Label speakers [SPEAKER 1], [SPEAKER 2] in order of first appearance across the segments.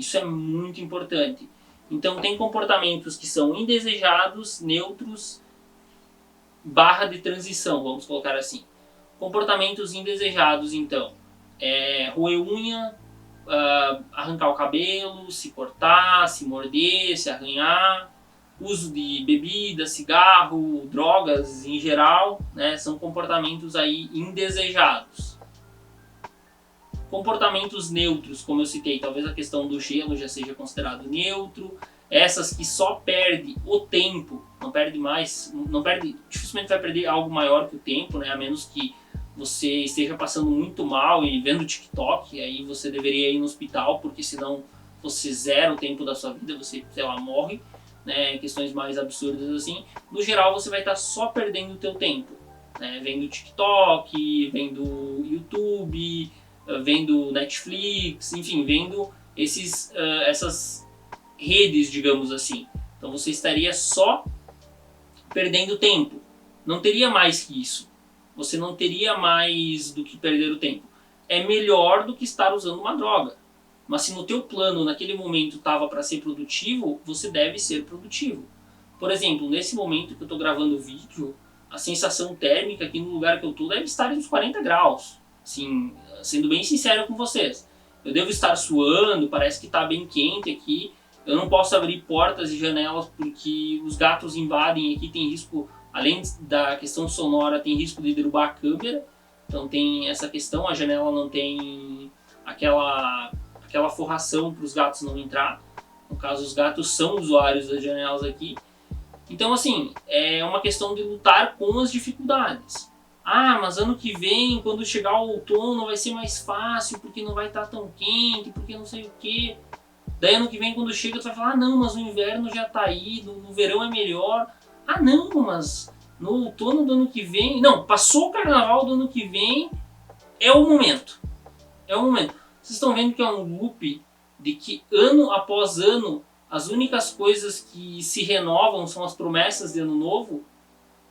[SPEAKER 1] Isso é muito importante. Então tem comportamentos que são indesejados, neutros, barra de transição, vamos colocar assim. Comportamentos indesejados, então, roer unha, arrancar o cabelo, se cortar, se morder, se arranhar, uso de bebida, cigarro, drogas em geral, né, são comportamentos aí indesejados. Comportamentos neutros, como eu citei, talvez a questão do gelo já seja considerado neutro. Essas que só perde o tempo, não perde mais, dificilmente vai perder algo maior que o tempo, né, a menos que você esteja passando muito mal e vendo TikTok, aí você deveria ir no hospital, porque senão você zera o tempo da sua vida, você, sei lá, morre, né, questões mais absurdas assim. No geral, você vai estar só perdendo o teu tempo, né, vendo TikTok, vendo YouTube, vendo Netflix, enfim, vendo essas redes, digamos assim. Então você estaria só perdendo tempo. Não teria mais que isso. Você não teria mais do que perder o tempo. É melhor do que estar usando uma droga. Mas se no teu plano, naquele momento, estava para ser produtivo, você deve ser produtivo. Por exemplo, nesse momento que eu estou gravando o vídeo, a sensação térmica aqui no lugar que eu estou deve estar uns 40 graus. Assim, sendo bem sincero com vocês. Eu devo estar suando, parece que está bem quente aqui. Eu não posso abrir portas e janelas porque os gatos invadem aqui, tem risco, além da questão sonora, tem risco de derrubar a câmera. Então tem essa questão, a janela não tem aquela forração para os gatos não entrar. No caso, os gatos são usuários das janelas aqui. Então assim, é uma questão de lutar com as dificuldades. Ah, mas ano que vem, quando chegar o outono, vai ser mais fácil, porque não vai estar tão quente, porque não sei o que. Daí ano que vem, quando chega, tu vai falar, ah não, mas o inverno já tá aí, no verão é melhor. Ah não, mas no outono do ano que vem... Não, passou o carnaval do ano que vem, é o momento. É o momento. Vocês estão vendo que é um loop de que ano após ano, as únicas coisas que se renovam são as promessas de ano novo.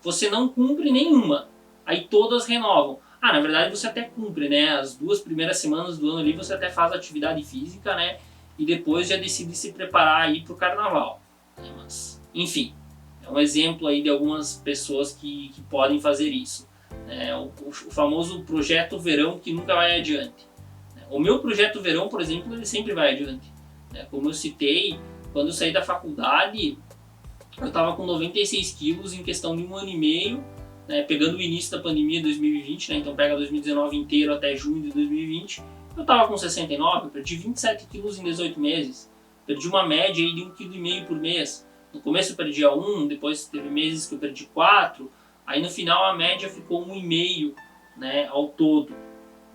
[SPEAKER 1] Você não cumpre nenhuma. Aí todas renovam. Ah, na verdade você até cumpre, né? As 2 primeiras semanas do ano ali você até faz atividade física, né? E depois já decide se preparar aí para o carnaval. Mas, enfim, é um exemplo aí de algumas pessoas que podem fazer isso. O famoso projeto verão que nunca vai adiante. O meu projeto verão, por exemplo, ele sempre vai adiante. Como eu citei, quando eu saí da faculdade, eu estava com 96 quilos em questão de 1 ano e meio, né, pegando o início da pandemia 2020, né, então pega 2019 inteiro até junho de 2020, eu estava com 69, eu perdi 27 quilos em 18 meses, perdi uma média aí de 1,5 kg por mês. No começo eu perdia 1, depois teve meses que eu perdi 4, aí no final a média ficou 1,5, né, ao todo.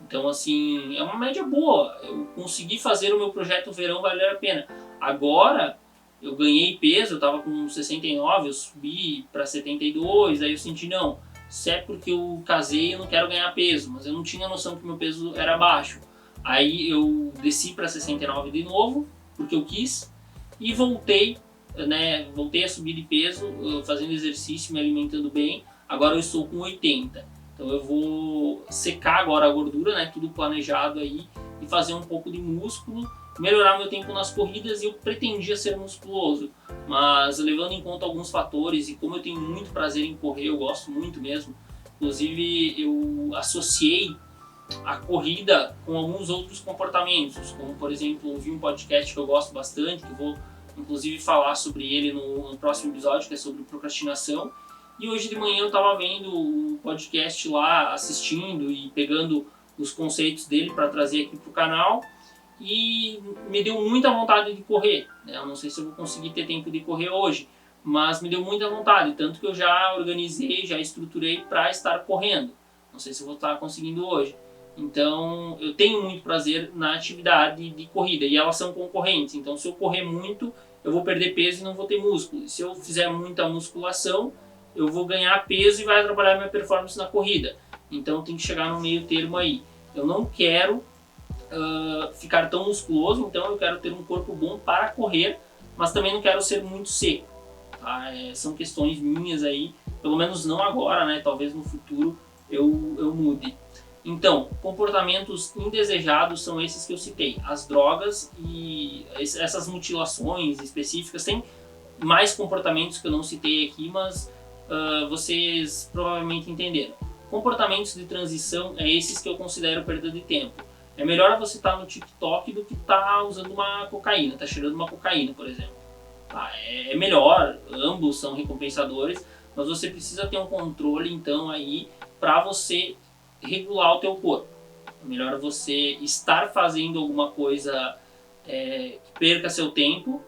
[SPEAKER 1] Então assim, é uma média boa, eu consegui fazer o meu projeto verão valer a pena. Agora eu ganhei peso, eu estava com 69, eu subi para 72, aí eu senti, não, se é porque eu casei eu não quero ganhar peso, mas eu não tinha noção que meu peso era baixo. Aí eu desci para 69 de novo, porque eu quis, e voltei, né, voltei a subir de peso, fazendo exercício, me alimentando bem, agora eu estou com 80. Então eu vou secar agora a gordura, né, tudo planejado aí, e fazer um pouco de músculo, melhorar meu tempo nas corridas, e eu pretendia ser musculoso, mas levando em conta alguns fatores, e como eu tenho muito prazer em correr, eu gosto muito mesmo, inclusive eu associei a corrida com alguns outros comportamentos, como por exemplo ouvir um podcast que eu gosto bastante, que eu vou inclusive falar sobre ele no próximo episódio, que é sobre procrastinação. E hoje de manhã eu estava vendo o podcast lá, assistindo e pegando os conceitos dele para trazer aqui para o canal, e me deu muita vontade de correr, né? Eu não sei se eu vou conseguir ter tempo de correr hoje, mas me deu muita vontade, tanto que eu já organizei, já estruturei para estar correndo. Não sei se eu vou estar conseguindo hoje. Então eu tenho muito prazer na atividade de corrida, e elas são concorrentes. Então se eu correr muito, eu vou perder peso e não vou ter músculo. Se eu fizer muita musculação, eu vou ganhar peso e vai atrapalhar minha performance na corrida. Então tem que chegar no meio termo aí. Eu não quero ficar tão musculoso, então eu quero ter um corpo bom para correr, mas também não quero ser muito seco. Tá? São questões minhas aí, pelo menos não agora, né? Talvez no futuro eu mude. Então, comportamentos indesejados são esses que eu citei. As drogas e essas mutilações específicas. Tem mais comportamentos que eu não citei aqui, mas vocês provavelmente entenderam. Comportamentos de transição é esses que eu considero perda de tempo. É melhor você estar no TikTok do que estar usando uma cocaína, estar cheirando uma cocaína, por exemplo. Tá? É melhor, ambos são recompensadores, mas você precisa ter um controle então aí para você regular o teu corpo. É melhor você estar fazendo alguma coisa que perca seu tempo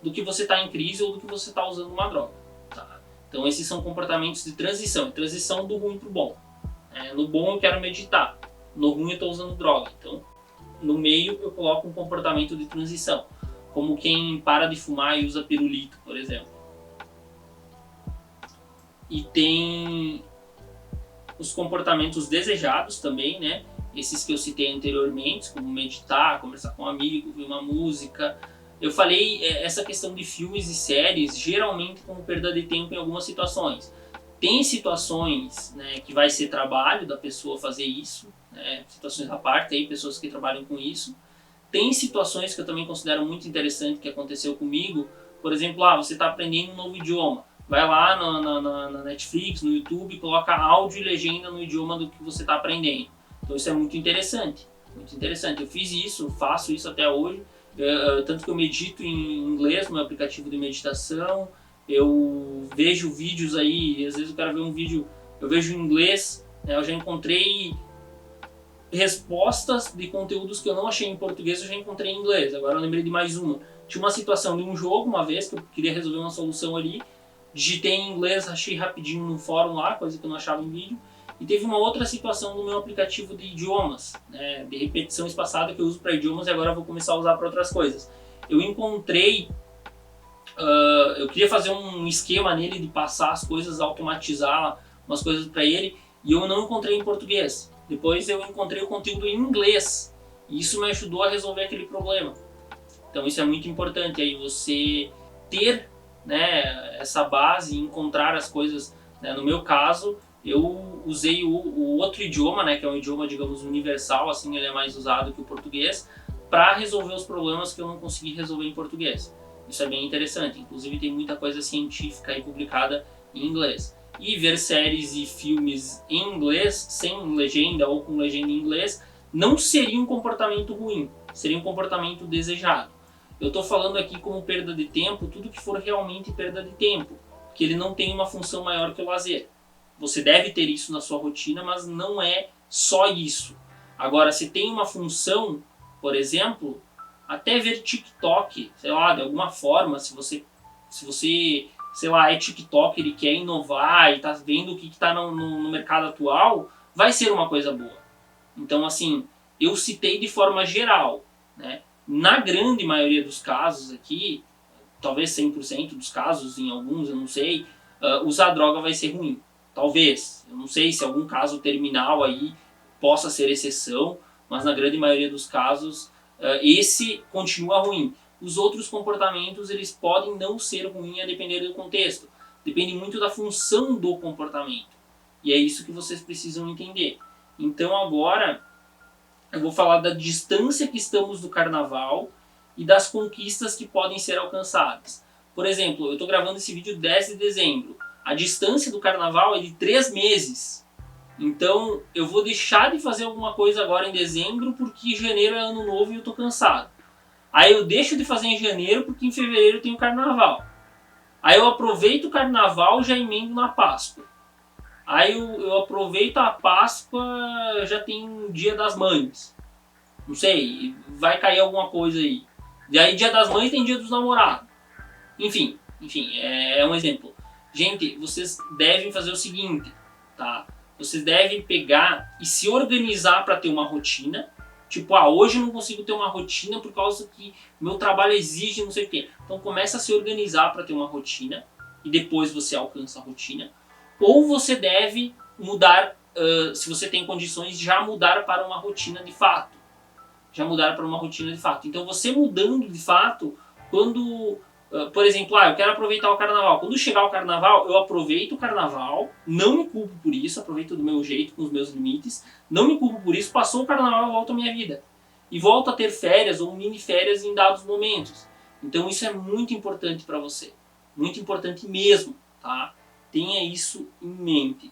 [SPEAKER 1] do que você estar em crise ou do que você estar usando uma droga. Tá? Então esses são comportamentos de transição do ruim para o bom. No bom eu quero meditar, no ruim eu estou usando droga. Então no meio eu coloco um comportamento de transição, como quem para de fumar e usa pirulito, por exemplo. E tem os comportamentos desejados também, né? Esses que eu citei anteriormente, como meditar, conversar com um amigo, ouvir uma música. Eu falei essa questão de filmes e séries, geralmente como perda de tempo em algumas situações. Tem situações, né, que vai ser trabalho da pessoa fazer isso, né? Situações à parte, aí, pessoas que trabalham com isso. Tem situações que eu também considero muito interessante que aconteceu comigo. Por exemplo, você está aprendendo um novo idioma. Vai lá na Netflix, no YouTube, coloca áudio e legenda no idioma do que você está aprendendo. Então isso é muito interessante. Muito interessante. Eu fiz isso, faço isso até hoje. Tanto que eu medito em inglês no meu aplicativo de meditação. Eu vejo vídeos aí, às vezes eu quero ver um vídeo, eu vejo em inglês. Eu já encontrei respostas de conteúdos que eu não achei em português, eu já encontrei em inglês. Agora eu lembrei de mais uma. Tinha uma situação de um jogo uma vez que eu queria resolver uma solução ali. Digitei em inglês, achei rapidinho no fórum lá, coisa que eu não achava em vídeo. E teve uma outra situação no meu aplicativo de idiomas, né, de repetição espaçada que eu uso para idiomas e agora eu vou começar a usar para outras coisas. Eu encontrei, eu queria fazer um esquema nele de passar as coisas, automatizar umas coisas para ele e eu não encontrei em português. Depois eu encontrei o conteúdo em inglês e isso me ajudou a resolver aquele problema. Então isso é muito importante aí, você ter, né, essa base e encontrar as coisas, né? No meu caso, eu usei o outro idioma, né, que é um idioma, digamos, universal, assim, ele é mais usado que o português, para resolver os problemas que eu não consegui resolver em português. Isso é bem interessante, inclusive tem muita coisa científica aí publicada em inglês. E ver séries e filmes em inglês, sem legenda ou com legenda em inglês, não seria um comportamento ruim, seria um comportamento desejado. Eu estou falando aqui como perda de tempo, tudo que for realmente perda de tempo, porque ele não tem uma função maior que o lazer. Você deve ter isso na sua rotina, mas não é só isso. Agora, se tem uma função, por exemplo, até ver TikTok, sei lá, de alguma forma, se você sei lá, é TikToker e quer inovar e está vendo o que está no mercado atual, vai ser uma coisa boa. Então, assim, eu citei de forma geral, né? Na grande maioria dos casos aqui, talvez 100% dos casos, em alguns, eu não sei, usar droga vai ser ruim. Talvez, eu não sei se algum caso terminal aí possa ser exceção, mas na grande maioria dos casos, esse continua ruim. Os outros comportamentos, eles podem não ser ruins a depender do contexto. Depende muito da função do comportamento. E é isso que vocês precisam entender. Então agora eu vou falar da distância que estamos do carnaval e das conquistas que podem ser alcançadas. Por exemplo, eu estou gravando esse vídeo 10 de dezembro. A distância do carnaval é de 3 meses. Então eu vou deixar de fazer alguma coisa agora em dezembro porque janeiro é ano novo e eu estou cansado. Aí eu deixo de fazer em janeiro porque em fevereiro tem o carnaval. Aí eu aproveito o carnaval e já emendo na Páscoa. Aí eu aproveito a Páscoa, já tem o Dia das Mães. Não sei, vai cair alguma coisa aí. E aí Dia das Mães tem Dia dos Namorados. Enfim, é um exemplo. Gente, vocês devem fazer o seguinte, tá? Vocês devem pegar e se organizar para ter uma rotina. Tipo, hoje eu não consigo ter uma rotina por causa que meu trabalho exige não sei o quê. Então começa a se organizar para ter uma rotina e depois você alcança a rotina. Ou você deve mudar, se você tem condições, já mudar para uma rotina de fato. Já mudar para uma rotina de fato. Então você mudando de fato, quando Por exemplo, eu quero aproveitar o carnaval. Quando chegar o carnaval, eu aproveito o carnaval, não me culpo por isso, aproveito do meu jeito, com os meus limites, não me culpo por isso, passou o carnaval, eu volto à minha vida. E volto a ter férias ou mini férias em dados momentos. Então isso é muito importante para você. Muito importante mesmo, tá? Tenha isso em mente.